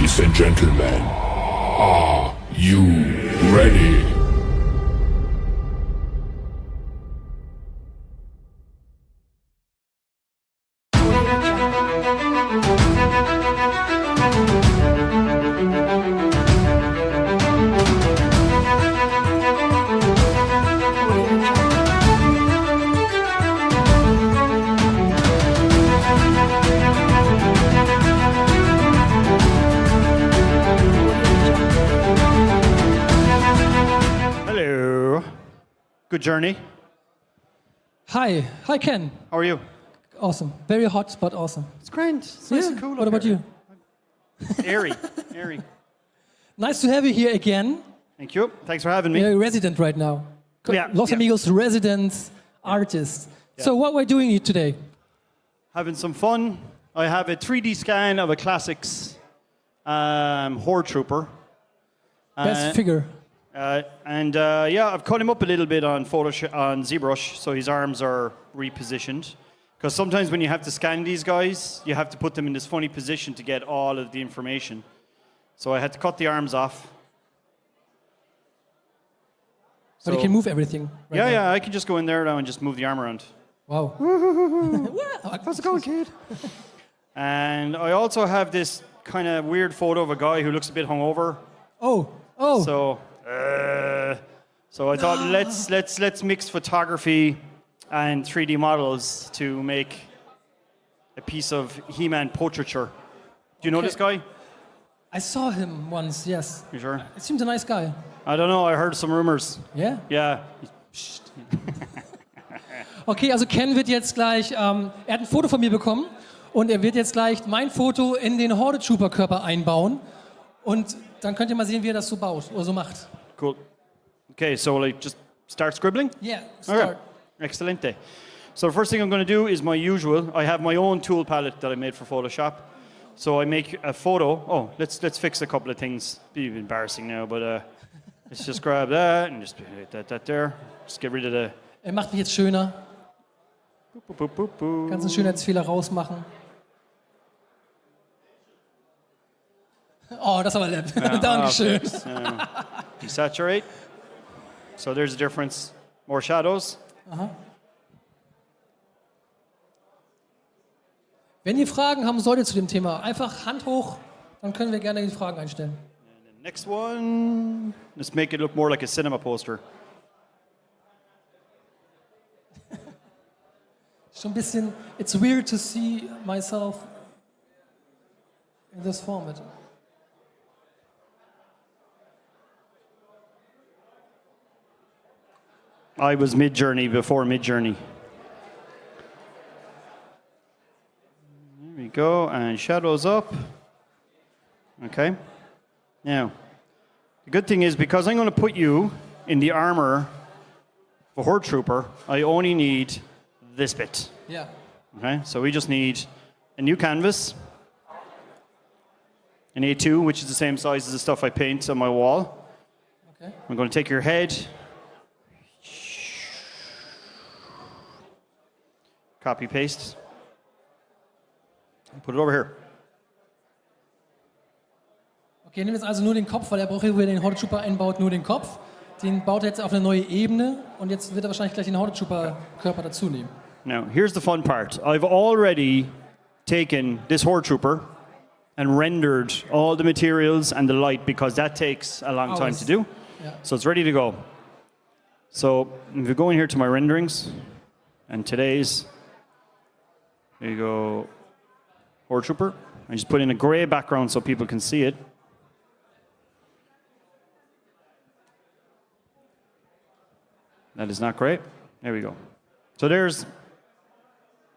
Ladies and gentlemen, are you ready? Good journey. Hi Ken. How are you? Awesome. Very hot, but awesome. It's grand. It's nice and cool. What about you? Airy. Nice to have you here again. Thank you. Thanks for having me. You're a resident right now. Yeah. Los Amigos resident artist. Yeah. So what we're doing here today? Having some fun. I have a 3D scan of a classics horde trooper. Best figure. I've cut him up a little bit on on ZBrush, so his arms are repositioned. Because sometimes when you have to scan these guys, you have to put them in this funny position to get all of the information. So I had to cut the arms off. But you can move everything. Right now. Yeah, I can just go in there now and just move the arm around. Wow. How's it going, kid? And I also have this kind of weird photo of a guy who looks a bit hungover. Oh. So I thought let's mix photography and 3D models to make a piece of He-Man portraiture. Do you know this guy? I saw him once, yes. You sure? It seems a nice guy. I don't know, I heard some rumors. Yeah? Yeah. Okay, also Ken wird jetzt gleich, er hat ein Foto von mir bekommen und er wird jetzt gleich mein Foto in den Horde Trooper Körper einbauen und dann könnt ihr mal sehen, wie er das so baut oder so macht. Cool. Okay, so will I just start scribbling? Yeah, start. Okay. Excelente. So the first thing I'm going to do is my usual. I have my own tool palette that I made for Photoshop. So I make a photo. Oh, let's fix a couple of things. Be embarrassing now, but let's just grab that and just put that there. Just get rid of the... Er macht mich jetzt schöner. Boop. Ganzen Schönheitsfehler rausmachen. Oh, das war lieb. Dankeschön. Desaturate. So there's a difference. More shadows. Aha. Wenn ihr Fragen haben solltet zu dem Thema, einfach Hand hoch, dann können wir gerne die Fragen einstellen. And the next one, let's make it look more like a cinema poster. Schon ein bisschen, it's weird to see myself in this format. I was mid-journey before mid-journey. There we go, and shadows up. Okay. Now, the good thing is because I'm going to put you in the armor of a horde trooper, I only need this bit. Yeah. Okay, so we just need a new canvas, an A2, which is the same size as the stuff I paint on my wall. Okay. I'm going to take your head, copy paste, and put it over here. Okay, nehmen jetzt also nur den Kopf, weil er braucht hier, wo er den Horde Trooper einbaut, nur den Kopf. Den baut er jetzt auf eine neue Ebene und jetzt wird er wahrscheinlich gleich den Horde Trooper Körper dazu nehmen. Now, here's the fun part. I've already taken this horde trooper and rendered all the materials and the light because that takes a long time to do. Yeah. So it's ready to go. So if you go in here to my renderings and today's, there you go, horde trooper. I just put in a gray background so people can see it. That is not great. There we go. So there's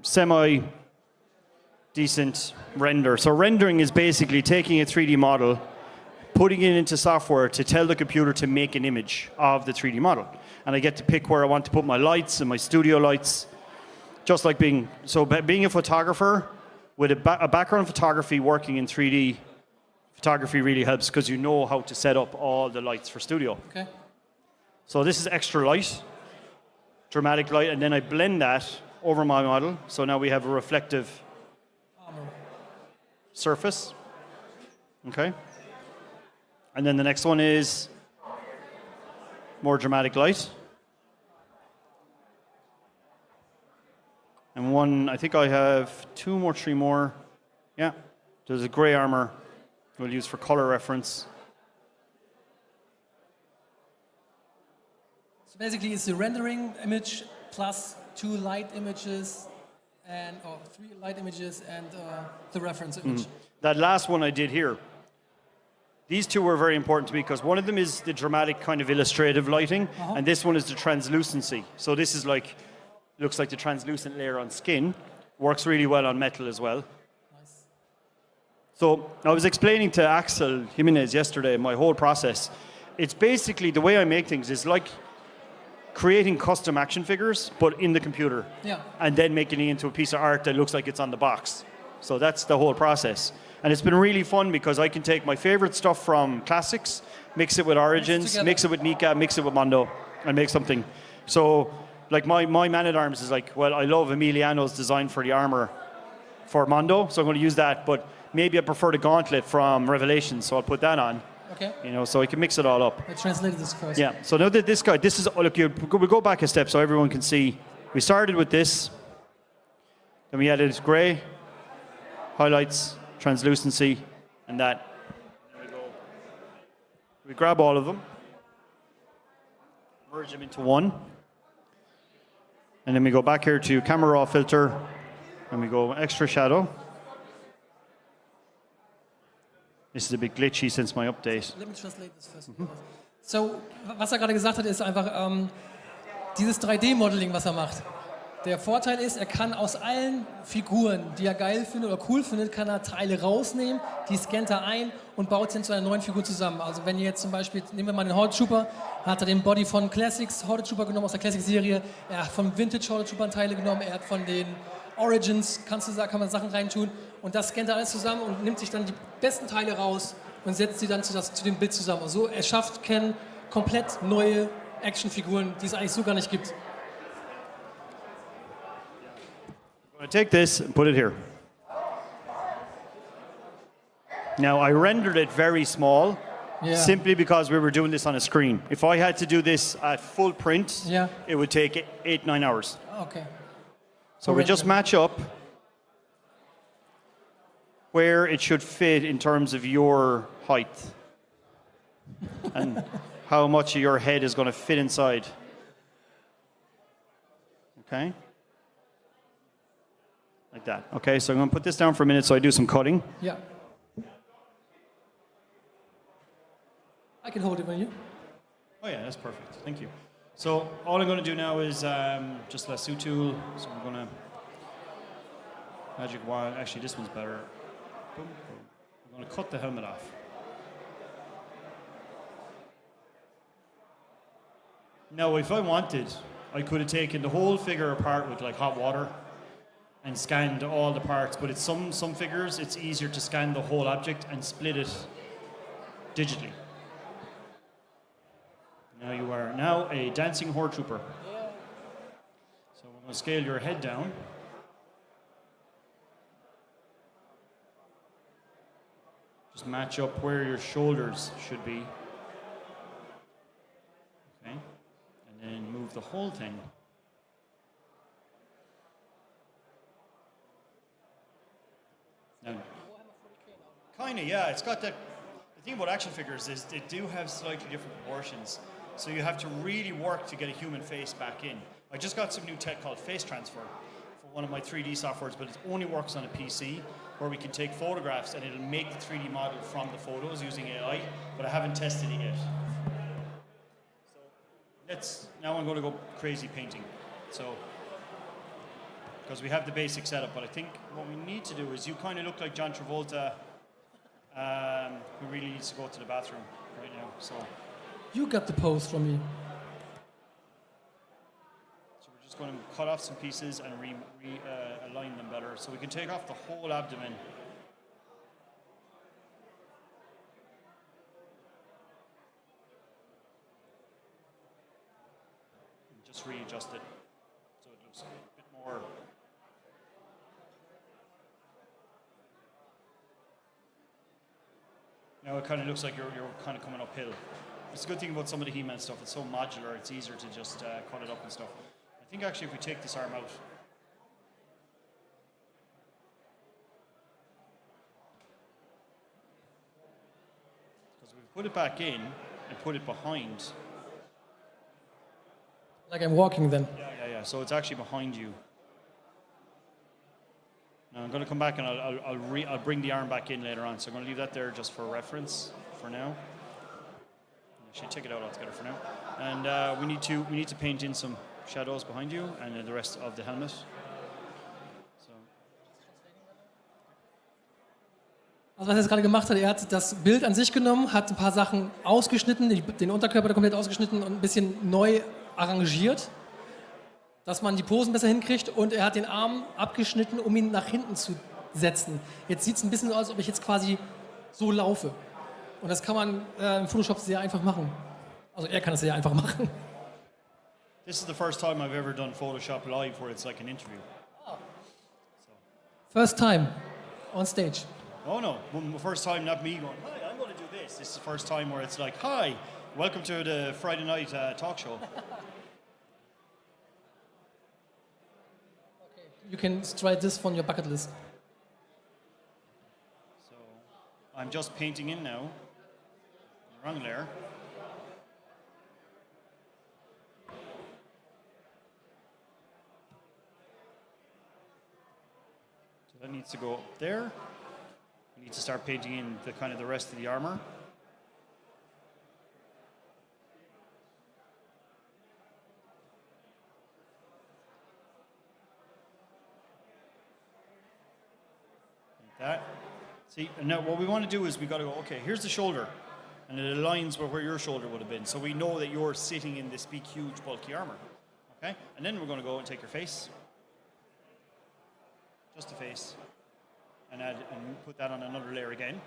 semi-decent render. So rendering is basically taking a 3D model, putting it into software to tell the computer to make an image of the 3D model. And I get to pick where I want to put my lights and my studio lights. Just like being a photographer with a background in photography working in 3D, photography really helps because you know how to set up all the lights for studio. Okay. So this is extra light, dramatic light, and then I blend that over my model. So now we have a reflective surface. Okay. And then the next one is more dramatic light. And one, I think I have 2 more, 3 more. Yeah. There's a gray armor we'll use for color reference. So basically it's the rendering image plus 2 light images or 3 light images and the reference image. That last one I did here, these 2 were very important to me because one of them is the dramatic kind of illustrative lighting, and this one is the translucency. So this is like, looks like the translucent layer on skin. Works really well on metal as well. Nice. So I was explaining to Axel Jimenez yesterday my whole process. It's basically, the way I make things is like creating custom action figures, but in the computer. Yeah. And then making it into a piece of art that looks like it's on the box. So that's the whole process. And it's been really fun because I can take my favorite stuff from classics, mix it with Origins, mix it with Nika, mix it with Mondo, and make something. So, like my Man-at-Arms is like, well, I love Emiliano's design for the armor for Mondo, so I'm going to use that. But maybe I prefer the gauntlet from Revelations, so I'll put that on. Okay. You know, so I can mix it all up. I translated this first. Yeah. So now that this guy, this is, look, we go back a step so everyone can see. We started with this, then we added gray, highlights, translucency, and that. There we go. We grab all of them, merge them into one, and then we go back here to camera raw filter, and we go extra shadow. This is a bit glitchy since my update. Let me translate this first. So, was gerade gesagt hat, ist einfach dieses 3D-Modeling, was macht. Der Vorteil ist, er kann aus allen Figuren, die er geil findet oder cool findet, kann er Teile rausnehmen, die scannt er ein und baut sie zu einer neuen Figur zusammen. Also wenn ihr jetzt zum Beispiel, nehmen wir mal den Horde Trooper, hat er den Body von Classics Horde Trooper genommen aus der Classics-Serie, er hat von Vintage Horde Trooper Teile genommen, er hat von den Origins, kann man Sachen reintun und das scannt er alles zusammen und nimmt sich dann die besten Teile raus und setzt sie dann zu dem Bild zusammen. Und so erschafft Ken komplett neue Actionfiguren, die es eigentlich so gar nicht gibt. I'm going to take this and put it here. Now, I rendered it very small, simply because we were doing this on a screen. If I had to do this at full print, it would take 8-9 hours. Okay. So we just match up where it should fit in terms of your height and how much of your head is going to fit inside. Okay? Like that. Okay, so I'm going to put this down for a minute so I do some cutting. Yeah. I can hold it when you. Oh yeah, that's perfect. Thank you. So all I'm going to do now is just lasso tool. So I'm going to magic wand. Actually, this one's better. Boom, boom. I'm going to cut the helmet off. Now, if I wanted, I could have taken the whole figure apart with like hot water and scanned all the parts, but it's some figures, it's easier to scan the whole object and split it digitally. Now you are now a dancing Horde Trooper. So we're going to scale your head down. Just match up where your shoulders should be. Okay. And then move the whole thing. Kinda, yeah. It's got that. The thing about action figures is they do have slightly different proportions, so you have to really work to get a human face back in. I just got some new tech called face transfer for one of my 3D softwares, but it only works on a PC, where we can take photographs and it'll make the 3D model from the photos using AI. But I haven't tested it yet. So now I'm going to go crazy painting. So. Because we have the basic setup, but I think what we need to do is you kind of look like John Travolta, who really needs to go to the bathroom right now. So you got the pose from me. So we're just going to cut off some pieces and align them better, so we can take off the whole abdomen. And just readjust it so it looks a bit more. Now it kind of looks like you're kind of coming uphill. It's a good thing about some of the He-Man stuff. It's so modular. It's easier to just cut it up and stuff. I think actually if we take this arm out, because we put it back in and put it behind. Like I'm walking then. Yeah. So it's actually behind you. Now I'm going to come back and I'll bring the arm back in later on. So I'm going to leave that there just for reference for now. Actually, take it out altogether for now. And we need to paint in some shadows behind you and then the rest of the helmet. So. Also was er jetzt gerade gemacht hat, er hat das Bild an sich genommen, hat ein paar Sachen ausgeschnitten, den Unterkörper komplett ausgeschnitten und ein bisschen neu arrangiert, dass man die Posen besser hinkriegt, und er hat den Arm abgeschnitten, um ihn nach hinten zu setzen. Jetzt sieht es ein bisschen so aus, als ob ich jetzt quasi so laufe. Und das kann man im Photoshop sehr einfach machen. Also er kann es sehr einfach machen. This is the first time I've ever done Photoshop live where it's like an interview. First time on stage. Oh no, first time not me going, hi, I'm going to do this. This is the first time where it's like, hi, welcome to the Friday night talk show. Okay. You can try this from your bucket list. So I'm just painting in now. Wrong layer. So that needs to go up there. We need to start painting in the kind of the rest of the armor. Like that. See, and now what we want to do is we got to go, okay, here's the shoulder. And it aligns with where your shoulder would have been. So we know that you're sitting in this big, huge, bulky armor. Okay? And then we're going to go and take your face. Just the face. And put that on another layer again.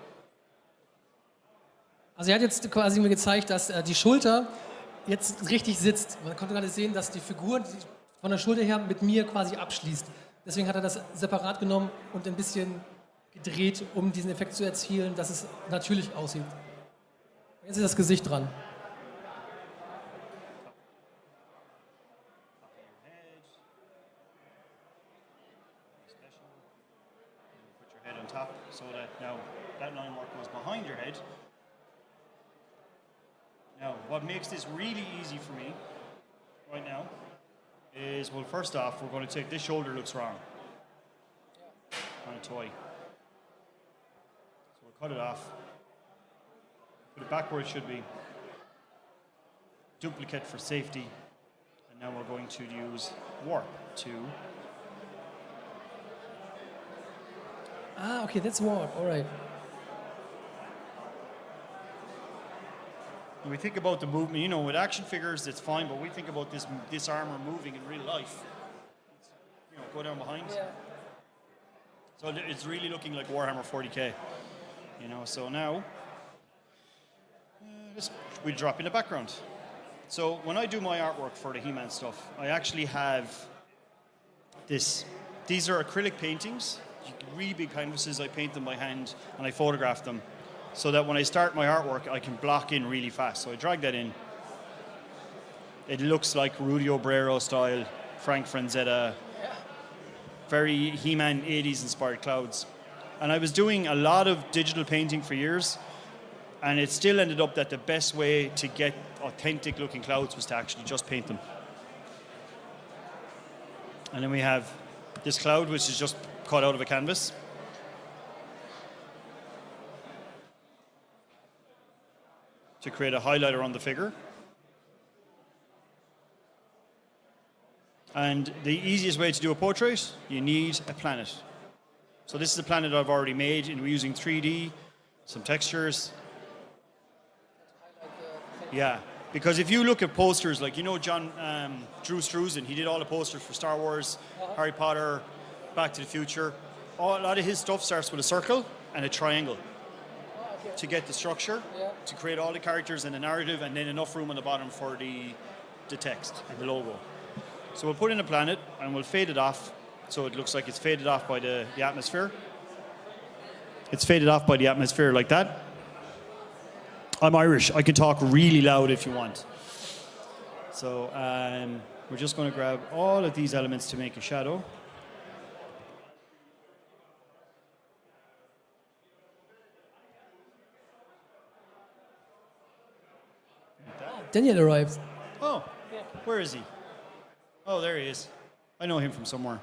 Also er hat jetzt quasi mir gezeigt, dass die Schulter jetzt richtig sitzt. Man konnte gerade sehen, dass die Figur von der Schulter her mit mir quasi abschließt. Deswegen hat er das separat genommen und ein bisschen gedreht, um diesen Effekt zu erzielen, dass es natürlich aussieht. Jetzt ist das Gesicht dran. Put your head on top so that now that line work goes behind your head. Now, what makes this really easy for me right now is, well, first off, we're going to take this shoulder looks wrong on a toy. So we'll cut it off. Put it back where it should be. Duplicate for safety. And now we're going to use warp to... Ah, okay, that's warp, all right. When we think about the movement, you know, with action figures, it's fine, but we think about this armor moving in real life. You know, go down behind. Yeah. So it's really looking like Warhammer 40k. You know, so now... we'll drop in the background. So when I do my artwork for the He-Man stuff, I actually have this. These are acrylic paintings, really big canvases. I paint them by hand and I photograph them so that when I start my artwork, I can block in really fast. So I drag that in. It looks like Rudy Obrero style, Frank Franzetta, very He-Man 80s inspired clouds. And I was doing a lot of digital painting for years. And it still ended up that the best way to get authentic looking clouds was to actually just paint them. And then we have this cloud, which is just cut out of a canvas. To create a highlighter on the figure. And the easiest way to do a portrait, you need a planet. So this is a planet I've already made, and we're using 3D, some textures. Yeah, because if you look at posters, like, you know, Drew Struzan, he did all the posters for Star Wars, Harry Potter, Back to the Future. A lot of his stuff starts with a circle and a triangle to get the structure, to create all the characters and the narrative, and then enough room on the bottom for the text and the logo. So we'll put in a planet and we'll fade it off so it looks like it's faded off by the atmosphere. It's faded off by the atmosphere like that. I'm Irish. I can talk really loud if you want. So we're just going to grab all of these elements to make a shadow. Daniel arrives. Oh, where is he? Oh, there he is. I know him from somewhere.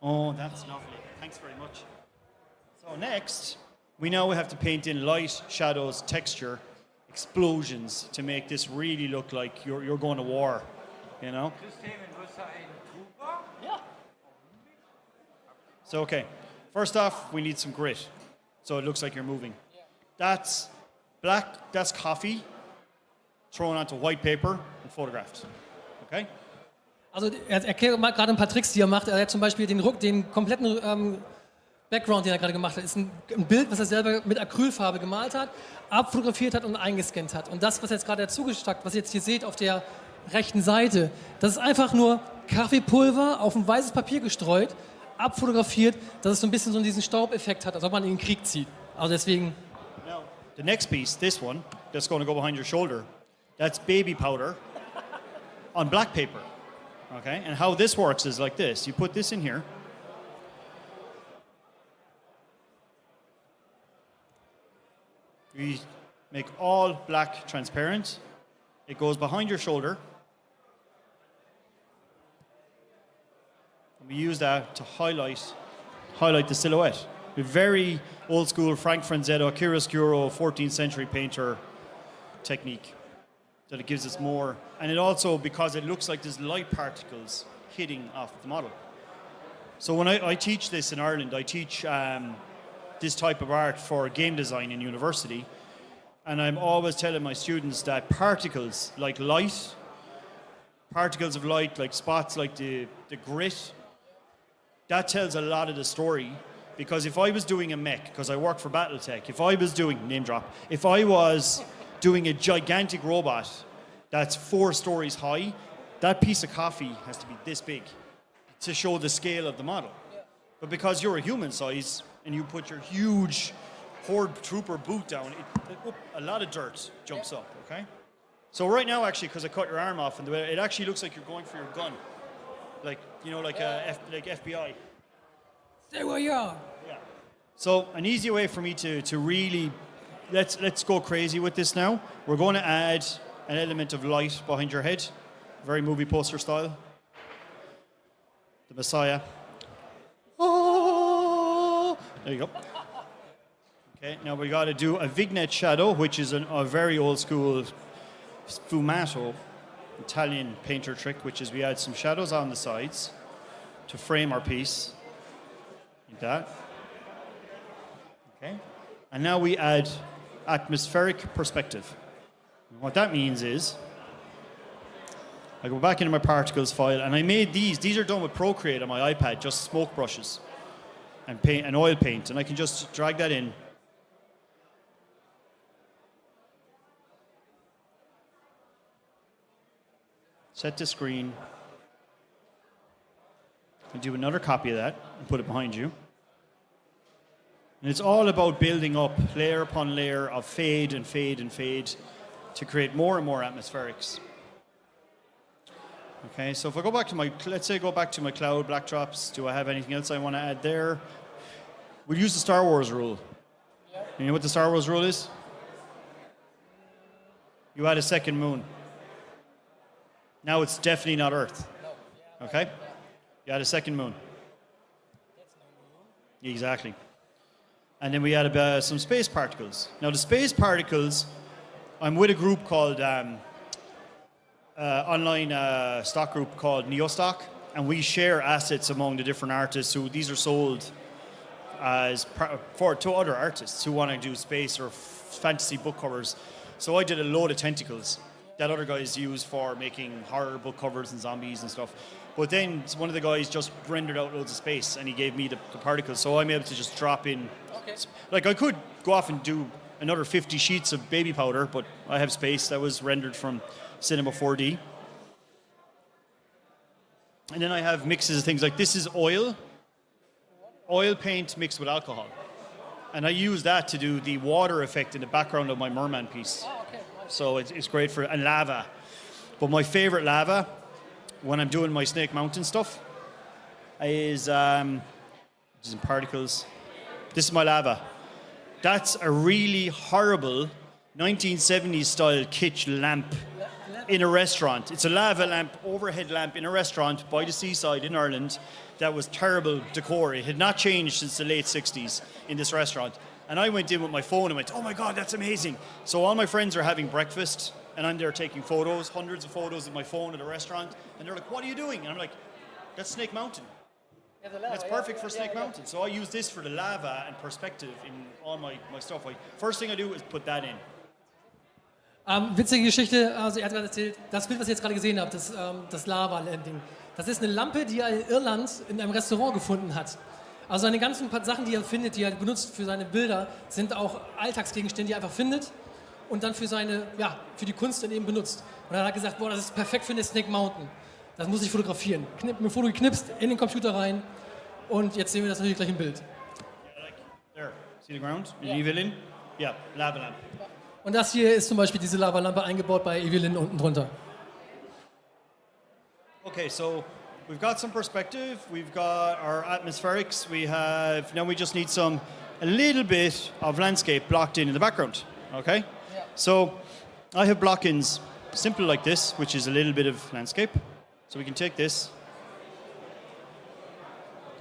Oh, that's lovely. Thanks very much. So next, we now have to paint in light, shadows, texture, explosions to make this really look like you're going to war, you know? So, okay. First off, we need some grit. So it looks like you're moving. That's black, that's coffee thrown onto white paper and photographed. Okay? Also er erklärt mal gerade ein paar Tricks, die er macht. Er hat zum Beispiel den kompletten Background, den er gerade gemacht hat, ist ein Bild, was er selber mit Acrylfarbe gemalt hat, abfotografiert hat und eingescannt hat. Und das, was jetzt gerade dazugestackt, was ihr jetzt hier seht auf der rechten Seite, das ist einfach nur Kaffeepulver auf ein weißes Papier gestreut, abfotografiert, dass es so ein bisschen so diesen Staubeffekt hat, als ob man in den Krieg zieht. Also deswegen... Now, the next piece, this one, that's going to go behind your shoulder, that's baby powder on black paper. Okay? And how this works is like this. You put this in here. We make all black transparent. It goes behind your shoulder. And we use that to highlight the silhouette. A very old school Frank Franzetto, chiaroscuro, 14th century painter technique. That it gives us more. And it also, because it looks like there's light particles hitting off the model. So when I teach this in Ireland, I teach this type of art for game design in university. And I'm always telling my students that particles like light, particles of light like spots like the grit, that tells a lot of the story. Because if I was doing a mech, because I work for Battletech, if I was doing, name drop, if I was doing a gigantic robot that's 4 stories high, that piece of coffee has to be this big to show the scale of the model. But because you're a human size and you put your huge Horde Trooper boot down, a lot of dirt jumps up, okay? So right now, actually, because I cut your arm off, and it actually looks like you're going for your gun. Like, you know, like FBI. Stay where you are. Yeah. So an easy way for me to really, let's go crazy with this now. We're going to add an element of light behind your head, very movie poster style. The Messiah. Oh, there you go. Okay, now we got to do a vignette shadow, which is a very old school sfumato Italian painter trick, which is we add some shadows on the sides to frame our piece. Like that. Okay. And now we add atmospheric perspective. And what that means is I go back into my particles file and I made these. These are done with Procreate on my iPad, just smoke brushes and paint and oil paint. And I can just drag that in. Set the screen. And do another copy of that and put it behind you. And it's all about building up layer upon layer of fade and fade and fade to create more and more atmospherics. Okay, so if I go back to let's say go back to my cloud backdrops, do I have anything else I want to add there? We'll use the Star Wars rule. Yeah. You know what the Star Wars rule is? You add a second moon. Now it's definitely not Earth. Okay? You add a second moon. Exactly. And then we add some space particles. Now the space particles, I'm with a group called, online stock group called Neostock, and we share assets among the different artists who these are sold as to other artists who want to do space or fantasy book covers. So I did a load of tentacles that other guys use for making horror book covers and zombies and stuff. But then one of the guys just rendered out loads of space and he gave me the particles, so I'm able to just drop in. Okay. Like I could go off and do another 50 sheets of baby powder, but I have space that was rendered from Cinema 4D. And then I have mixes of things like this is oil paint mixed with alcohol. And I use that to do the water effect in the background of my merman piece. Oh, okay. Nice. So it's great for, and lava. But my favorite lava, when I'm doing my Snake Mountain stuff, is just in particles. This is my lava. That's a really horrible 1970s style kitsch lamp in a restaurant. It's a lava lamp, overhead lamp in a restaurant by the seaside in Ireland. That was terrible decor. It had not changed since the late 60s in this restaurant. And I went in with my phone and went, oh my God, that's amazing. So all my friends are having breakfast and I'm there taking photos, hundreds of photos with my phone at a restaurant. And they're like, what are you doing? And I'm like, that's Snake Mountain. Yeah, the lava, That's perfect for Snake Mountain. So I use this for the lava and perspective in all my stuff. First thing I do is put that in. Witzige Geschichte, also er hat gerade erzählt, das Bild, was ihr jetzt gerade gesehen habt, das Lava-Landing, das ist eine Lampe, die er in Irland in einem Restaurant gefunden hat. Also seine ganzen Sachen, die er findet, die er benutzt für seine Bilder, sind auch Alltagsgegenstände, die er einfach findet und dann für die Kunst dann eben benutzt. Und dann hat er gesagt, boah, das ist perfekt für eine Snake Mountain. Das muss ich fotografieren. Ein Foto geknipst, in den Computer rein und jetzt sehen wir das natürlich gleich im Bild. Yeah, like there. See the ground? Yeah. Evelyn? Yeah, lava lamp. Und das hier ist zum Beispiel diese Lavalampe eingebaut bei Evelyn unten drunter. Okay, so we've got some perspective, we've got our atmospherics, now we just need a little bit of landscape blocked in the background, okay? Yeah. So I have block-ins simple like this, which is a little bit of landscape. So we can take this,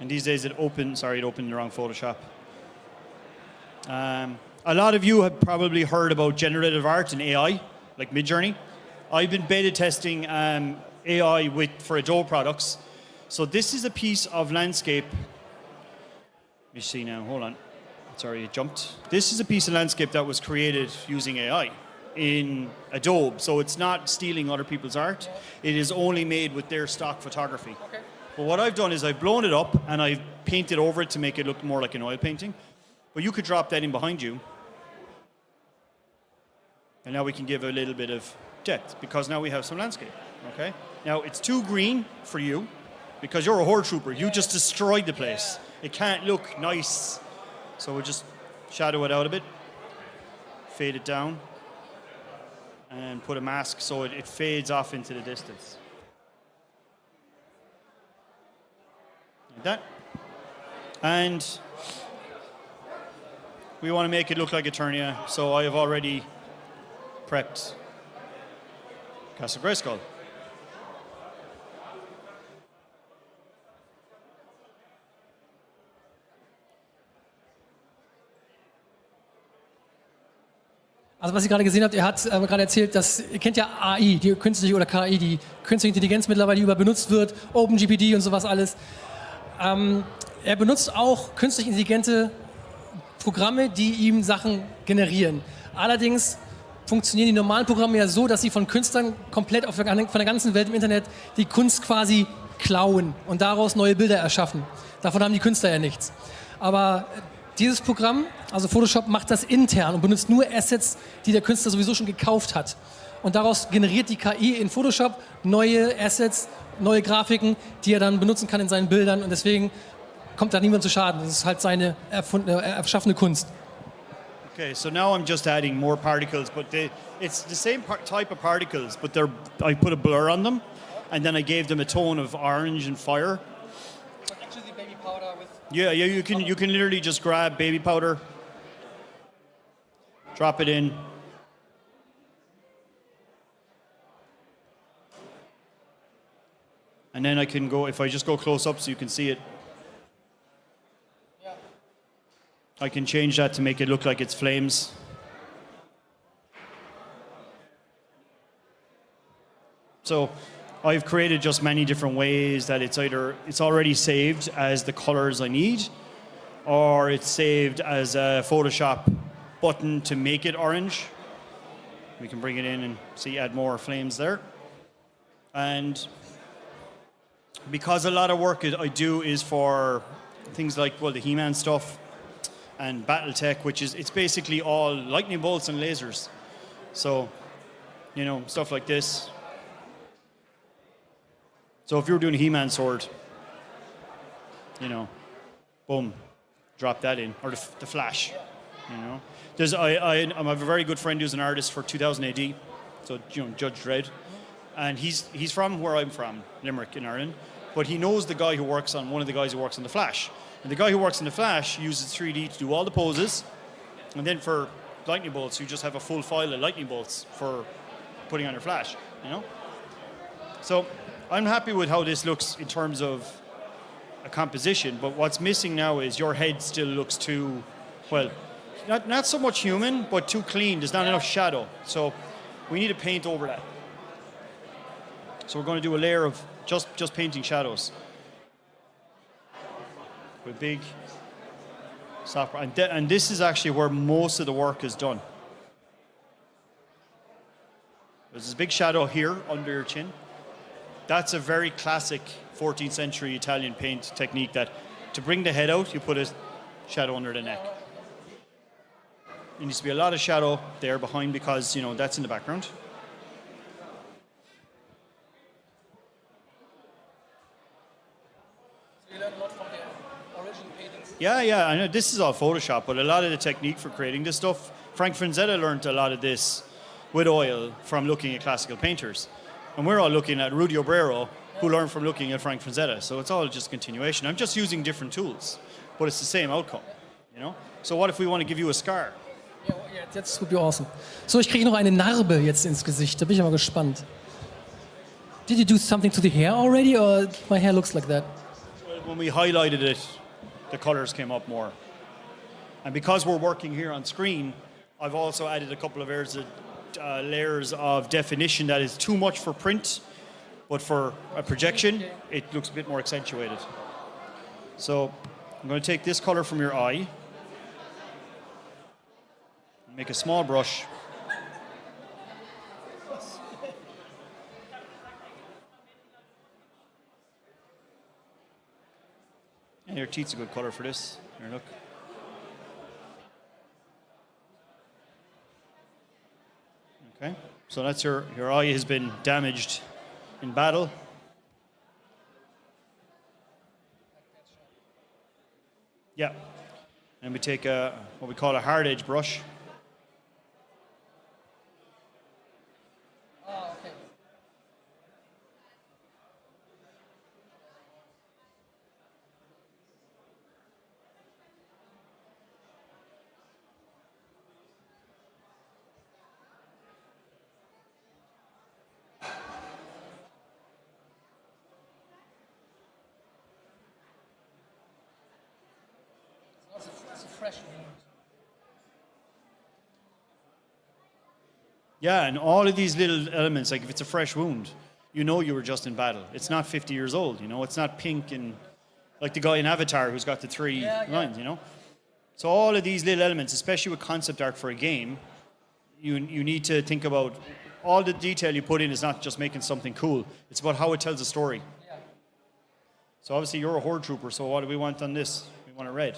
and these days it opened in the wrong Photoshop. A lot of you have probably heard about generative art and AI, like Midjourney. I've been beta testing AI for Adobe products. So this is a piece of landscape. You see now, hold on. Sorry, it jumped. This is a piece of landscape that was created using AI in Adobe. So it's not stealing other people's art. It is only made with their stock photography. Okay. But what I've done is I've blown it up and I've painted over it to make it look more like an oil painting. But you could drop that in behind you. And now we can give a little bit of depth because now we have some landscape, okay? Now it's too green for you because you're a horde trooper. You just destroyed the place. It can't look nice. So we'll just shadow it out a bit, fade it down, and put a mask so it fades off into the distance. Like that. And we want to make it look like Eternia, so I have already prepped Castle Grayskull. Also was ihr gerade gesehen habt, er hat gerade erzählt, dass ihr kennt ja AI, die künstliche oder KI, die künstliche Intelligenz mittlerweile, die benutzt wird, OpenGPT und sowas alles. Er benutzt auch künstlich intelligente Programme, die ihm Sachen generieren. Allerdings funktionieren die normalen Programme ja so, dass sie von Künstlern komplett von der ganzen Welt im Internet die Kunst quasi klauen und daraus neue Bilder erschaffen. Davon haben die Künstler ja nichts. Aber dieses Programm, also Photoshop, macht das intern und benutzt nur Assets, die der Künstler sowieso schon gekauft hat. Und daraus generiert die KI in Photoshop neue Assets, neue Grafiken, die er dann benutzen kann in seinen Bildern. Und deswegen kommt da niemand zu Schaden. Das ist halt seine erschaffene Kunst. Okay, so now I'm just adding more particles, but it's the same type of particles, but I put a blur on them, and then I gave them a tone of orange and fire. So actually baby powder with... Yeah, you can literally just grab baby powder, drop it in, and then I can go, if I just go close up so you can see it, I can change that to make it look like it's flames. So I've created just many different ways that it's already saved as the colors I need, or it's saved as a Photoshop button to make it orange. We can bring it in and see, add more flames there. And because a lot of work I do is for things like, well, the He-Man stuff, and Battletech, it's basically all lightning bolts and lasers. So, stuff like this. So if you were doing a He-Man sword, boom, drop that in, or the flash. You know, I have a very good friend who's an artist for 2000 AD, so Judge Dredd, and he's from where I'm from, Limerick in Ireland, but he knows the guy who works on one of the guys who works on the Flash, and the guy who works on the Flash uses 3D to do all the poses, and then for lightning bolts, you just have a full file of lightning bolts for putting on your Flash. You know, so I'm happy with how this looks in terms of a composition, but what's missing now is your head still looks too, well, not so much human, but too clean. There's not enough shadow. So we need to paint over that. So we're going to do a layer of just painting shadows. With big soft, and this is actually where most of the work is done. There's this big shadow here under your chin. That's a very classic 14th century Italian paint technique that to bring the head out, you put a shadow under the neck. There needs to be a lot of shadow there behind because, you know, that's in the background. So you learn a lot from the original paintings? Yeah, I know this is all Photoshop, but a lot of the technique for creating this stuff, Frank Frazetta learned a lot of this with oil from looking at classical painters. And we're all looking at Rudy Obrero, who learned from looking at Frank Frazetta. So it's all just continuation. I'm just using different tools, but it's the same outcome, you know? So what if we want to give you a scar? Ja, das would be awesome. So, ich kriege noch eine Narbe jetzt ins Gesicht. Da bin ich mal gespannt. Did you do something to the hair already, or my hair looks like that? Well, when we highlighted it, the colors came up more. And because we're working here on screen, I've also added a couple of layers of definition that is too much for print, but for a projection, it looks a bit more accentuated. So I'm going to take this color from your eye, make a small brush. And your teeth's a good color for this. Here, look. Okay, so that's your eye has been damaged in battle. Yeah, and we take what we call a hard edge brush. Ah, okay. It's a fresh wound. Yeah, and all of these little elements, like if it's a fresh wound, you know you were just in battle. It's not 50 years old, you know. It's not pink and like the guy in Avatar who's got the three lines, you know. So all of these little elements, especially with concept art for a game, you need to think about all the detail you put in is not just making something cool. It's about how it tells a story. Yeah. So obviously you're a horde trooper, so what do we want on this? We want it red.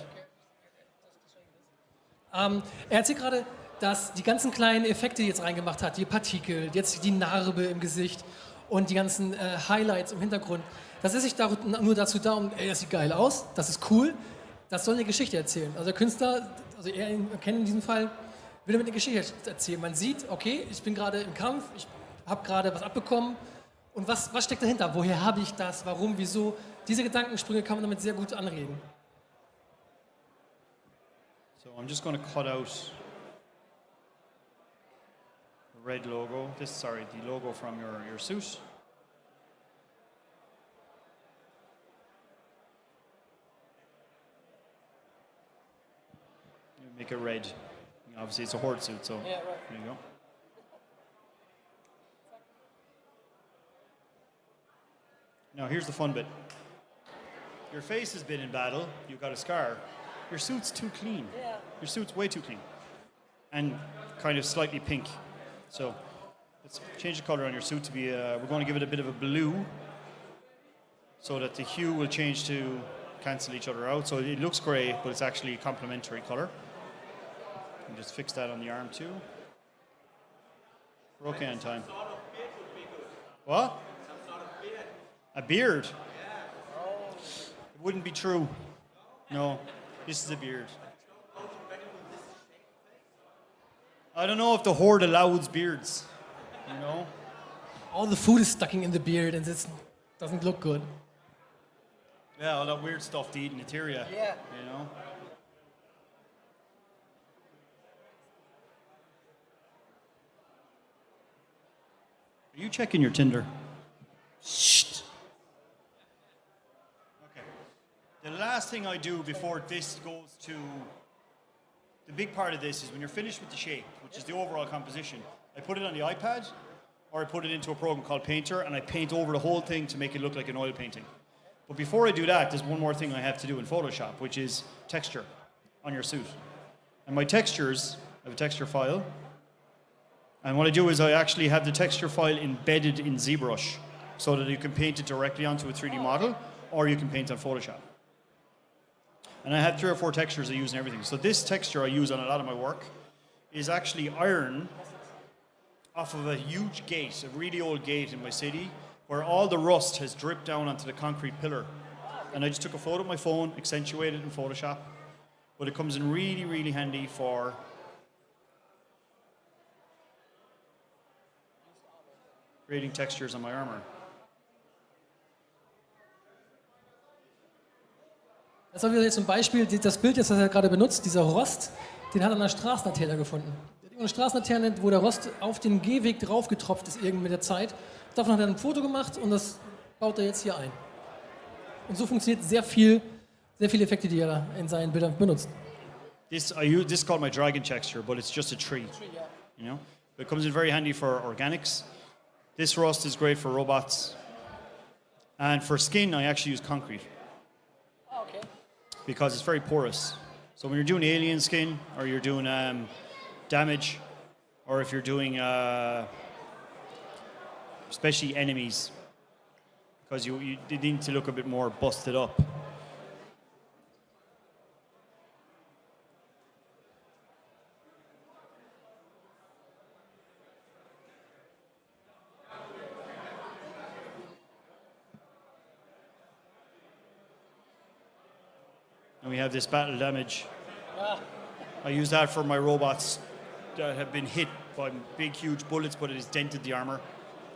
Erzählt gerade, dass die ganzen kleinen Effekte, die jetzt reingemacht hat, die Partikel, jetzt die Narbe im Gesicht und die ganzen Highlights im Hintergrund, das ist nicht nur dazu da, das sieht geil aus, das ist cool, das soll eine Geschichte erzählen. Also der Künstler, also Ken in diesem Fall, will damit eine Geschichte erzählen. Man sieht, okay, ich bin gerade im Kampf, ich habe gerade was abbekommen und was steckt dahinter? Woher habe ich das? Warum? Wieso? Diese Gedankensprünge kann man damit sehr gut anregen. So I'm just going to cut out the red logo. The logo from your suit. You make it red. Obviously, it's a horde suit, so Yeah, right. there you go. Now here's the fun bit. Your face has been in battle. You've got a scar. Your suit's too clean. Yeah. Your suit's way too clean. And kind of slightly pink. So let's change the color on your suit to be, we're going to give it a bit of a blue so that the hue will change to cancel each other out. So it looks gray, but it's actually a complementary color. And just fix that on the arm too. We're okay on time. What? A beard? It wouldn't be true. No. This is a beard. I don't know if the horde allows beards, you know? All the food is sticking in the beard and it doesn't look good. Yeah, all that weird stuff to eat in the Tyria, you know? Are you checking your Tinder? Shh. Okay. The last thing I do before this goes to... The big part of this is when you're finished with the shape, which is the overall composition, I put it on the iPad, or I put it into a program called Painter, and I paint over the whole thing to make it look like an oil painting. But before I do that, there's one more thing I have to do in Photoshop, which is texture on your suit. And my textures, I have a texture file, and what I do is I actually have the texture file embedded in ZBrush, so that you can paint it directly onto a 3D model, or you can paint on Photoshop. And I have 3 or 4 textures I use and everything. So this texture I use on a lot of my work is actually iron off of a huge gate, a really old gate in my city, where all the rust has dripped down onto the concrete pillar. And I just took a photo of my phone, accentuated it in Photoshop, but it comes in really, really handy for creating textures on my armor. Das war wieder jetzt ein Beispiel, das Bild, das er gerade benutzt, dieser Rost, den hat er an einer Straßenlaterne gefunden. Er hat eine Straßenlaterne, wo der Rost auf den Gehweg draufgetropft ist irgendwie mit der Zeit. Davon hat er ein Foto gemacht und das baut er jetzt hier ein. Und so funktioniert sehr viele Effekte, die er in seinen Bildern benutzt. This is called my dragon texture, but it's just a tree. You know, it comes in very handy for organics. This rust is great for robots, and for skin, I actually use concrete. Okay. Because it's very porous. So when you're doing alien skin, or you're doing damage, or if you're doing especially enemies, because you need to look a bit more busted up. And we have this battle damage. I use that for my robots that have been hit by big, huge bullets, but it has dented the armor.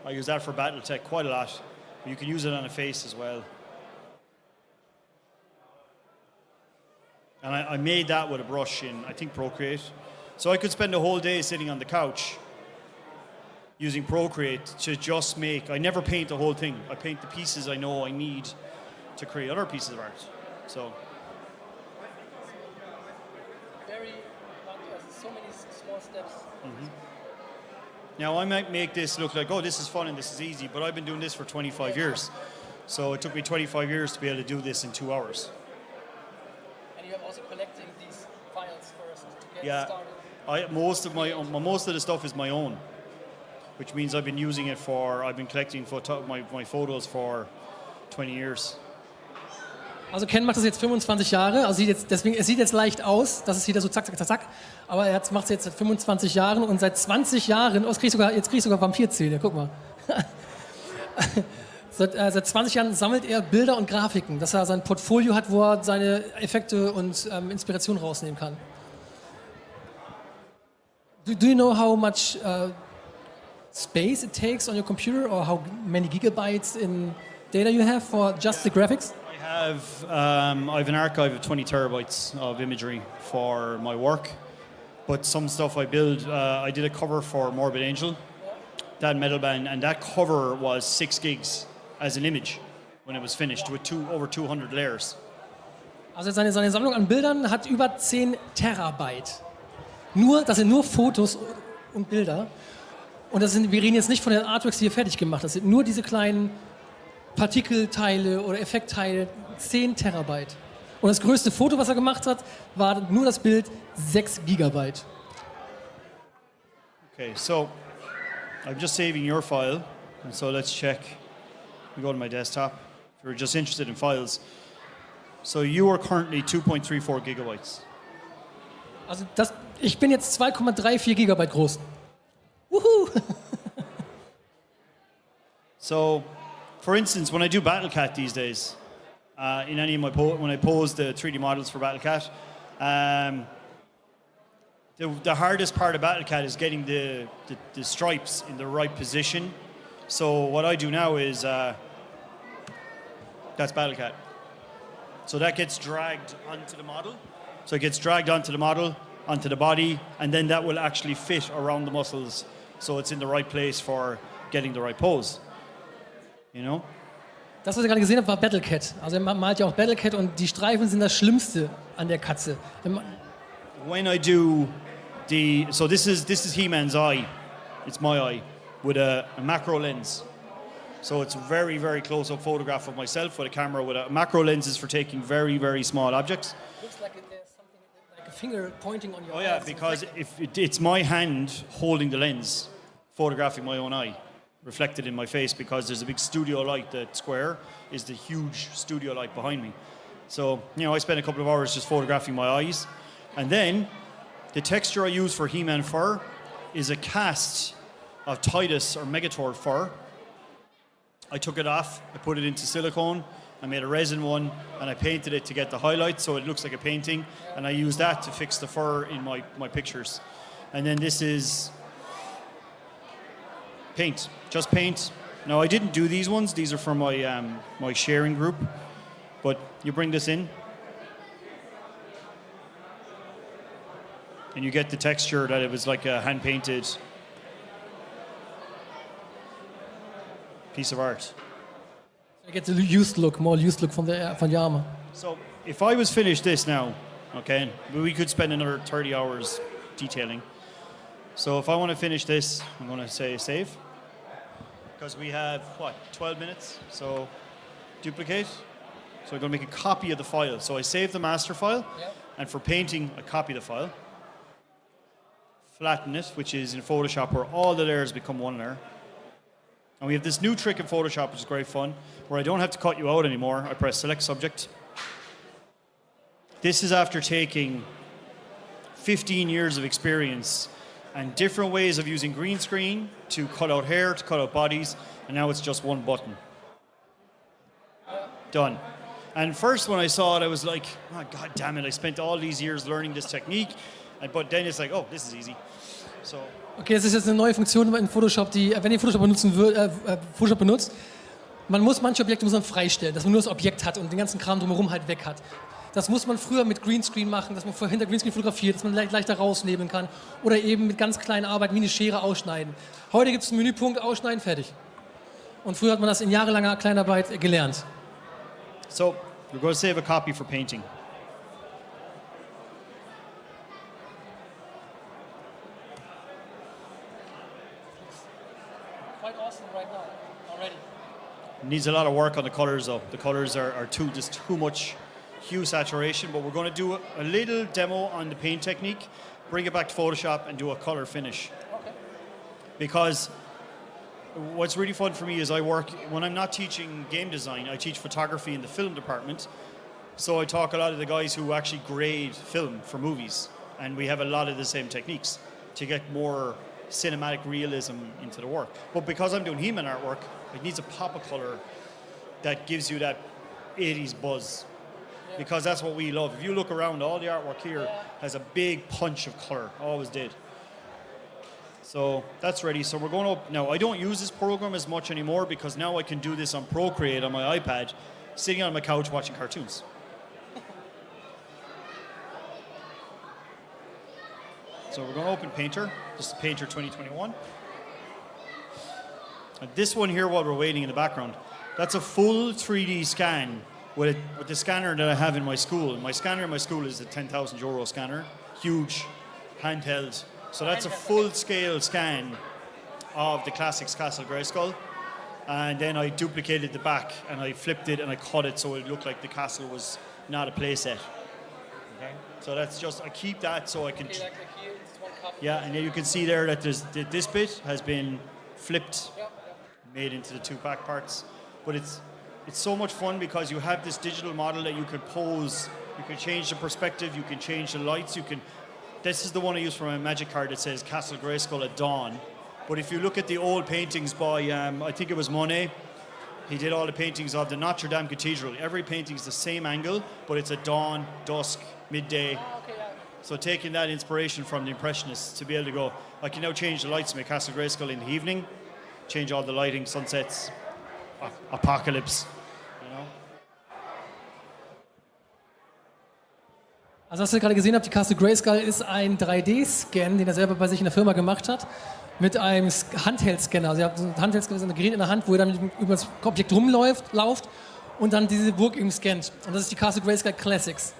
I use that for battle tech quite a lot. But you can use it on a face as well. And I made that with a brush in, I think, Procreate. So I could spend a whole day sitting on the couch using Procreate to just make, I never paint the whole thing. I paint the pieces I know I need to create other pieces of art. So. So many small steps. Mm-hmm. Now I might make this look like, oh, this is fun and this is easy, but I've been doing this for 25 years. So it took me 25 years to be able to do this in 2 hours. And you have also collecting these files first to get started. Most of the stuff is my own, which means I've been collecting my photos for 20 years. Also Ken macht das jetzt 25 Jahre, also es sieht jetzt leicht aus, dass es wieder so zack, zack, zack, zack, aber er macht es jetzt seit 25 Jahren und seit 20 Jahren, jetzt krieg ich sogar Vampirzähne, guck mal. Seit 20 Jahren sammelt er Bilder und Grafiken, dass er sein Portfolio hat, wo er seine Effekte und Inspiration rausnehmen kann. Do you know how much space it takes on your computer or how many gigabytes in data you have for just the graphics? I have an archive of 20 terabytes of imagery for my work, but some stuff I build, I did a cover for Morbid Angel, that metal band, and that cover was 6 gigs as an image when it was finished with over 200 layers. Also seine Sammlung an Bildern hat über 10 Terabyte. Das sind nur Fotos und Bilder. Und wir reden jetzt nicht von den Artworks, die er fertig gemacht hat. Das sind nur diese kleinen Partikelteile oder Effektteile, 10 Terabyte. Und das größte Foto, was er gemacht hat, war nur das Bild 6 Gigabyte. Okay, so I'm just saving your file, and so let's check. We go to my desktop. If you're just interested in files, so you are currently 2.34 gigabytes. Also ich bin jetzt 2,34 Gigabyte groß. Woohoo! So, for instance, when I do Battle Cat these days, in any of my when I pose the 3D models for Battlecat. The hardest part of Battlecat is getting the stripes in the right position. So what I do now is that's Battlecat. So that gets dragged onto the model. So it gets dragged onto the model, onto the body, and then that will actually fit around the muscles, so it's in the right place for getting the right pose. You know? Das, was ihr gerade gesehen habt, war Battlecat. Also er malt ja auch Battlecat und die Streifen sind das Schlimmste an der Katze. When I do so this is He-Man's eye. It's my eye with a macro lens. So it's a very, very close-up photograph of myself with a camera with a macro lens is for taking very, very small objects. Looks like there's something like a finger pointing on your eye. Oh yeah, because it's my hand holding the lens, photographing my own eye, reflected in my face, because there's a big studio light. That square is the huge studio light behind me. So, you know, I spend a couple of hours just photographing my eyes. And then the texture I use for He-Man fur is a cast of Titus or Megator fur. I took it off, I put it into silicone, I made a resin one, and I painted it to get the highlights so it looks like a painting, and I use that to fix the fur in my pictures. And then this is paint, just paint. Now I didn't do these ones, these are from my sharing group, but you bring this in, and you get the texture that it was like a hand-painted piece of art. You get the used look, more used look von die Arme. So if I was finished this now, okay, we could spend another 30 hours detailing. So if I want to finish this, I'm going to say save. Because we have, 12 minutes? So duplicate. So I'm going to make a copy of the file. So I save the master file, and for painting, I copy the file. Flatten it, which is in Photoshop where all the layers become one layer. And we have this new trick in Photoshop, which is great fun, where I don't have to cut you out anymore. I press select subject. This is after taking 15 years of experience and different ways of using green screen to cut out hair, to cut out bodies, and now it's just one button. Done. And first when I saw it, I was like, oh, God damn it, I spent all these years learning this technique, but then it's like, oh, this is easy. So. Okay, das ist jetzt eine neue Funktion in Photoshop, die, wenn ihr Photoshop benutzt, man muss manche Objekte freistellen, dass man nur das Objekt hat und den ganzen Kram drumherum halt weg hat. Das muss man früher mit Greenscreen machen, dass man hinter Greenscreen fotografiert, dass man leichter rausnehmen kann oder eben mit ganz kleinen Arbeiten wie eine Schere ausschneiden. Heute gibt es einen Menüpunkt, ausschneiden, fertig. Und früher hat man das in jahrelanger Kleinarbeit gelernt. So, we're going to save a copy for painting. Quite awesome right now, already. Needs a lot of work on the colors though. The colors are just too much hue saturation, but we're going to do a little demo on the paint technique, bring it back to Photoshop and do a color finish. Okay. Because what's really fun for me is I work, when I'm not teaching game design, I teach photography in the film department. So I talk a lot of the guys who actually grade film for movies, and we have a lot of the same techniques to get more cinematic realism into the work. But because I'm doing He-Man artwork, it needs a pop of color that gives you that 80s buzz. Because that's what we love. If you look around, all the artwork here has a big punch of color, always did. So that's ready. So we're going up. Now, I don't use this program as much anymore because now I can do this on Procreate on my iPad, sitting on my couch watching cartoons. So we're going to open Painter. This is Painter 2021. And this one here, while we're waiting in the background, that's a full 3D scan with the scanner that I have in my school. My scanner in my school is a 10,000 euro scanner, huge, handheld. So that's a full-scale scan of the Classics Castle Grayskull. And then I duplicated the back and I flipped it and I cut it so it looked like the castle was not a playset. Okay. So that's just, I keep that so I can... Yeah, and then you can see there that this bit has been flipped, made into the two back parts. But it's so much fun because you have this digital model that you could pose, you can change the perspective, you can change the lights, you can... This is the one I use for my magic card that says Castle Grayskull at dawn. But if you look at the old paintings by, I think it was Monet, He did all the paintings of the Notre Dame Cathedral. Every painting is the same angle, but it's at dawn, dusk, midday. So taking that inspiration from the Impressionists to be able to go, I can now change the lights, make Castle Grayskull in the evening, change all the lighting, sunsets, apocalypse, you know. Also was ihr gerade gesehen habt, die Castle Grayskull ist ein 3D-Scan, den er selber bei sich in der Firma gemacht hat, mit einem Handheld-Scanner. Also ihr habt so ein Handheld-Scanner, so ein Gerät in der Hand, wo ihr dann über das Objekt lauft und dann diese Burg eben scannt. Und das ist die Castle Grayskull Classics.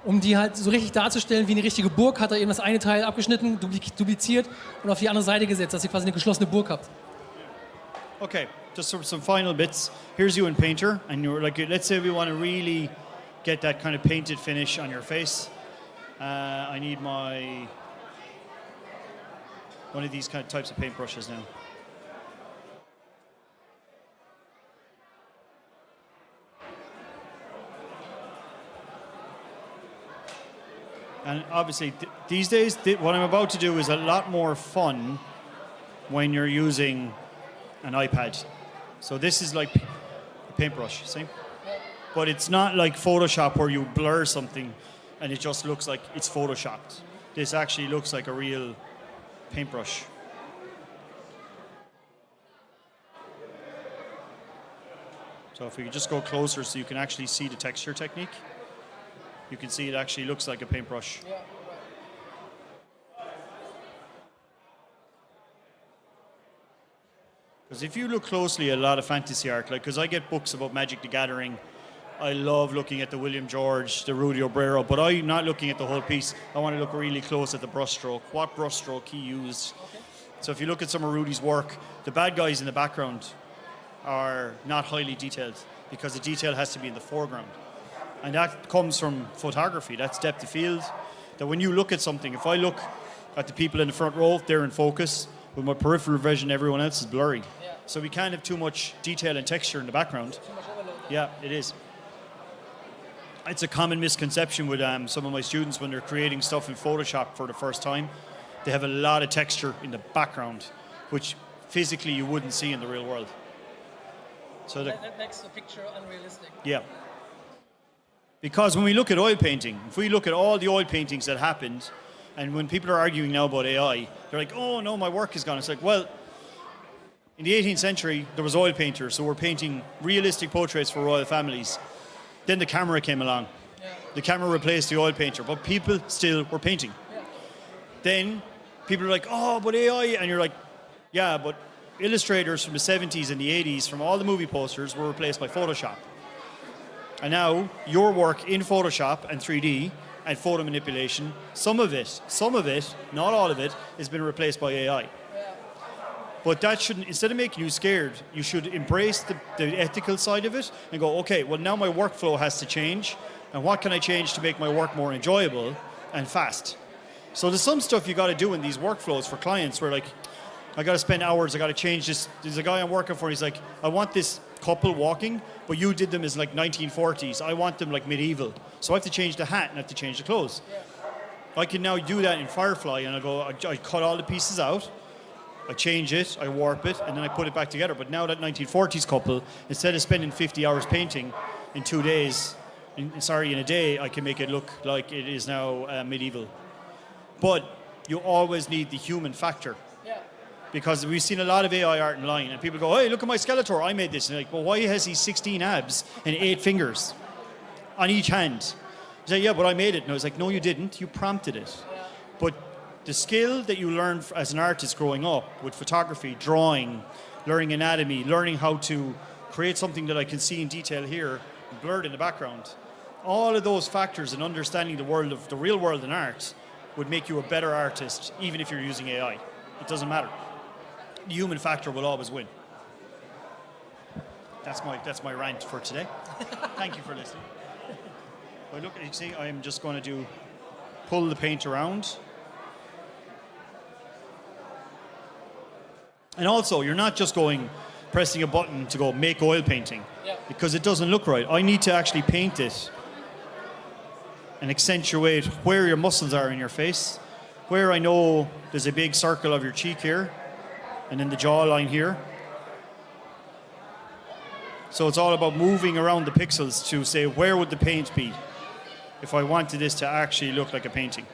Um die halt so richtig darzustellen wie eine richtige Burg, hat er eben das eine Teil abgeschnitten, dupliziert und auf die andere Seite gesetzt, dass ihr quasi eine geschlossene Burg habt. Okay, just some final bits. Here's you in Painter, and you're like, let's say we want to really get that kind of painted finish on your face. I need one of these kind of types of paintbrushes now. And obviously, these days, what I'm about to do is a lot more fun when you're using an iPad. So this is like a paintbrush, see? But it's not like Photoshop where you blur something and it just looks like it's Photoshopped. This actually looks like a real paintbrush. So if we could just go closer so you can actually see the texture technique. You can see it actually looks like a paintbrush. Yeah, right. Because if you look closely at a lot of fantasy art, like, because I get books about Magic the Gathering, I love looking at the William George, the Rudy Obrero, but I'm not looking at the whole piece. I want to look really close at the brushstroke, what brushstroke he used. Okay. So if you look at some of Rudy's work, the bad guys in the background are not highly detailed because the detail has to be in the foreground. And that comes from photography. That's depth of field. That when you look at something, if I look at the people in the front row, they're in focus. With my peripheral vision, everyone else is blurry. Yeah. So we can't have too much detail and texture in the background. Too much overload. Yeah, it is. It's a common misconception with some of my students when they're creating stuff in Photoshop for the first time. They have a lot of texture in the background, which physically you wouldn't see in the real world. So that makes the picture unrealistic. Yeah. Because when we look at oil painting, if we look at all the oil paintings that happened, and when people are arguing now about AI, they're like, oh no, my work is gone. It's like, well, in the 18th century, there was oil painters, so we're painting realistic portraits for royal families. Then the camera came along. Yeah. The camera replaced the oil painter, but people still were painting. Yeah. Then people are like, oh, but AI, and you're like, yeah, but illustrators from the 70s and the 80s, from all the movie posters, were replaced by Photoshop. And now, your work in Photoshop and 3D and photo manipulation, some of it, not all of it, has been replaced by AI. Yeah. But that shouldn't, instead of making you scared, you should embrace the ethical side of it and go, okay, well now my workflow has to change, and what can I change to make my work more enjoyable and fast? So there's some stuff you got to do in these workflows for clients where, like, I got to spend hours, I got to change this. There's a guy I'm working for, he's like, I want this couple walking, but you did them as like 1940s. I want them like medieval. So I have to change the hat and I have to change the clothes. Yeah. I can now do that in Firefly, and I cut all the pieces out, I change it, I warp it, and then I put it back together. But now that 1940s couple, instead of spending 50 hours painting in 2 days, in a day, I can make it look like it is now medieval. But you always need the human factor. Because we've seen a lot of AI art online, and people go, hey, look at my Skeletor, I made this. And like, well, why has he 16 abs and 8 fingers on each hand? You say, yeah, but I made it. And I was like, no, you didn't. You prompted it. Yeah. But the skill that you learn as an artist growing up with photography, drawing, learning anatomy, learning how to create something that I can see in detail here, blurred in the background, all of those factors and understanding the world of the real world in art would make you a better artist, even if you're using AI. It doesn't matter. The human factor will always win. That's my rant for today. Thank you for listening. Well, look, you see, I'm just going to pull the paint around. And also, you're not just pressing a button to go make oil painting, because it doesn't look right. I need to actually paint it and accentuate where your muscles are in your face, where I know there's a big circle of your cheek here, and then the jawline here. So it's all about moving around the pixels to say, where would the paint be if I wanted this to actually look like a painting?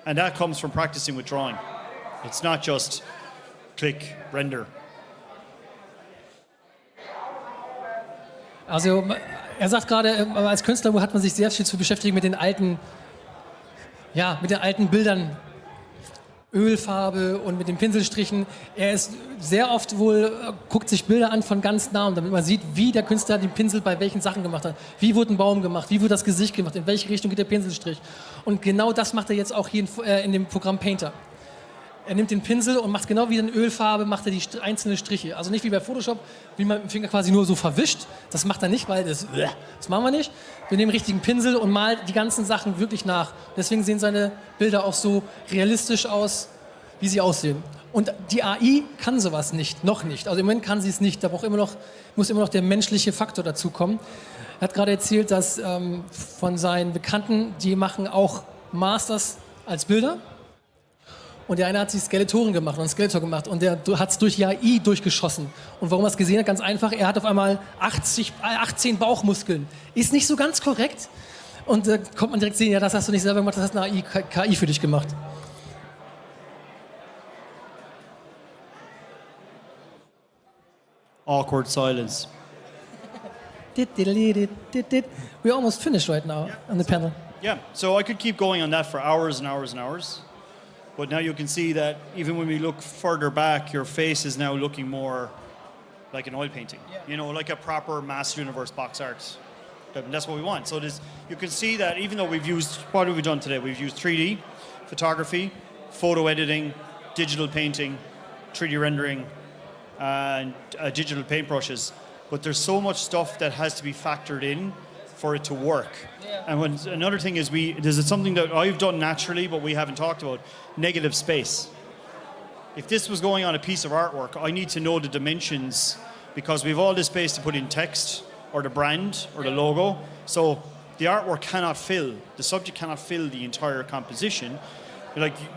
And that comes from practicing with drawing. It's not just click, render. Also er sagt gerade, als Künstler hat man sich sehr viel zu beschäftigen mit den alten Bildern, Ölfarbe und mit den Pinselstrichen. Er ist sehr oft guckt sich Bilder an von ganz nah, damit man sieht, wie der Künstler den Pinsel bei welchen Sachen gemacht hat. Wie wurde ein Baum gemacht, wie wurde das Gesicht gemacht, in welche Richtung geht der Pinselstrich. Und genau das macht er jetzt auch hier in dem Programm Painter. Er nimmt den Pinsel und macht genau wie in Ölfarbe, macht er die einzelnen Striche. Also nicht wie bei Photoshop, wie man mit dem Finger quasi nur so verwischt. Das macht er nicht, weil das machen wir nicht. Wir nehmen richtigen Pinsel und malen die ganzen Sachen wirklich nach. Deswegen sehen seine Bilder auch so realistisch aus, wie sie aussehen. Und die AI kann sowas nicht, noch nicht. Also im Moment kann sie es nicht. Da muss immer noch der menschliche Faktor dazukommen. Er hat gerade erzählt, dass von seinen Bekannten, die machen auch Masters als Bilder. Und der eine hat sich Skeletoren gemacht und einen Skeletor gemacht und der hat es durch die AI durchgeschossen. Und warum er es gesehen hat, ganz einfach, er hat auf einmal 18 Bauchmuskeln. Ist nicht so ganz korrekt. Und da kommt man direkt sehen, ja, das hast du nicht selber gemacht, das hat eine KI für dich gemacht. Awkward silence. We're almost finished right now on the panel. Yeah, so I could keep going on that for hours and hours and hours. But now you can see that even when we look further back, your face is now looking more like an oil painting. Yeah. You know, like a proper Master Universe box art. That's what we want. So you can see that even though what have we done today? We've used 3D, photography, photo editing, digital painting, 3D rendering, and digital paintbrushes. But there's so much stuff that has to be factored in for it to work. Yeah. And another thing is there's something that I've done naturally, but we haven't talked about, negative space. If this was going on a piece of artwork, I need to know the dimensions because we have all this space to put in text or the brand or the logo. So the artwork cannot fill, the subject cannot fill the entire composition.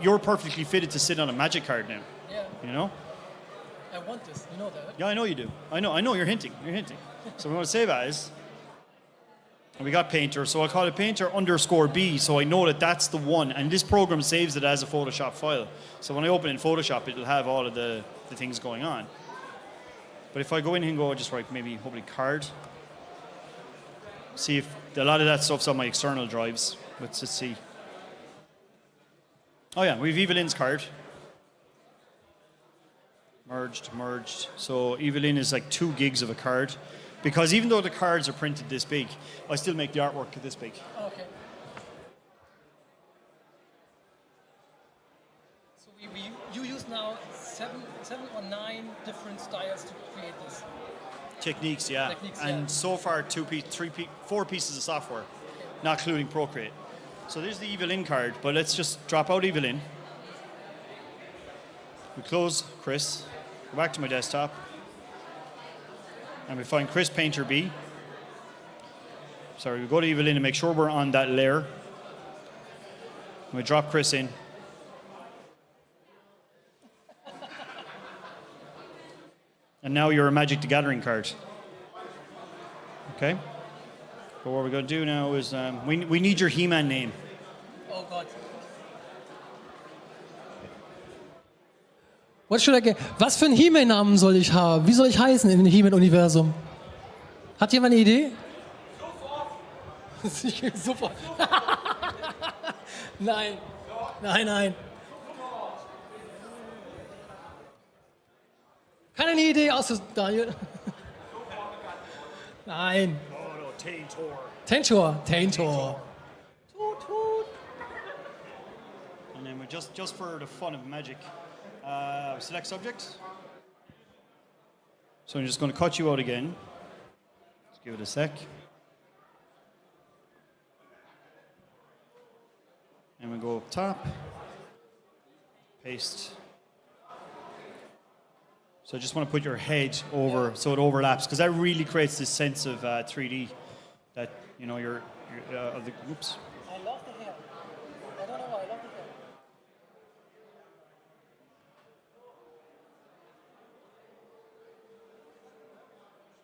You're perfectly fitted to sit on a magic card now. Yeah. You know? I want this, you know that? Yeah, I know you do. I know you're hinting. So we want to save as. And we got Painter, so I'll call it Painter_B, so I know that that's the one. And this program saves it as a Photoshop file. So when I open in Photoshop, it'll have all of the things going on. But if I go in here and go, just write maybe hopefully card. See if a lot of that stuff's on my external drives. Let's just see. Oh yeah, we've Evelyn's card. Merged. So Evelyn is like 2 gigs of a card. Because even though the cards are printed this big, I still make the artwork this big. Okay. So you use now seven or 9 different styles to create this. Techniques, yeah. And so far 4 pieces of software, not including Procreate. So there's the Evelyn card, but let's just drop out Evelyn. We close Chris, go back to my desktop. And we find Chris Painter B. Sorry, we go to Evelyn and make sure we're on that layer. And we drop Chris in. And now you're a Magic the Gathering card. Okay? But what we're going to do now is we need your He-Man name. Oh God. What should I get? Was für einen He-Man-Namen soll ich haben? Wie soll ich heißen im He-Man-Universum? Hat jemand eine Idee? Sofort. Sofort. Nein. Keine Idee außer Daniel. Nein. Oh, no, Taintor. And then we just for the fun of magic, select subject. So I'm just going to cut you out again. Just give it a sec. And we go up top, paste. So I just want to put your head over so it overlaps, because that really creates this sense of 3D that, you know, you're of the, oops. I love the hair. I don't know why, I love the hair.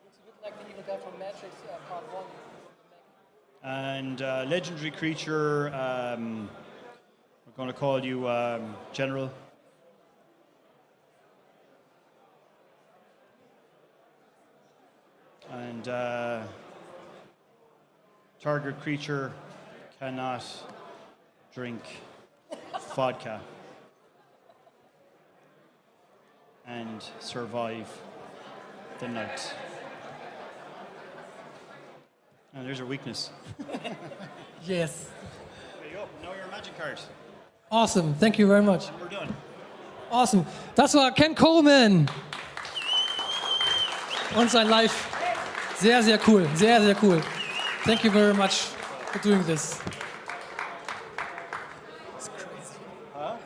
Looks a bit guy from Matrix Part 1. And legendary creature, we're going to call you General. And target creature cannot drink vodka and survive the night. And there's your weakness. Yes. There you go. Now you're a magic card. Awesome. Thank you very much. And we're done. Awesome. Das war Ken Coleman. Und sein Live. Sehr, sehr cool. Sehr, sehr cool. Thank you very much for doing this. It's crazy. Huh?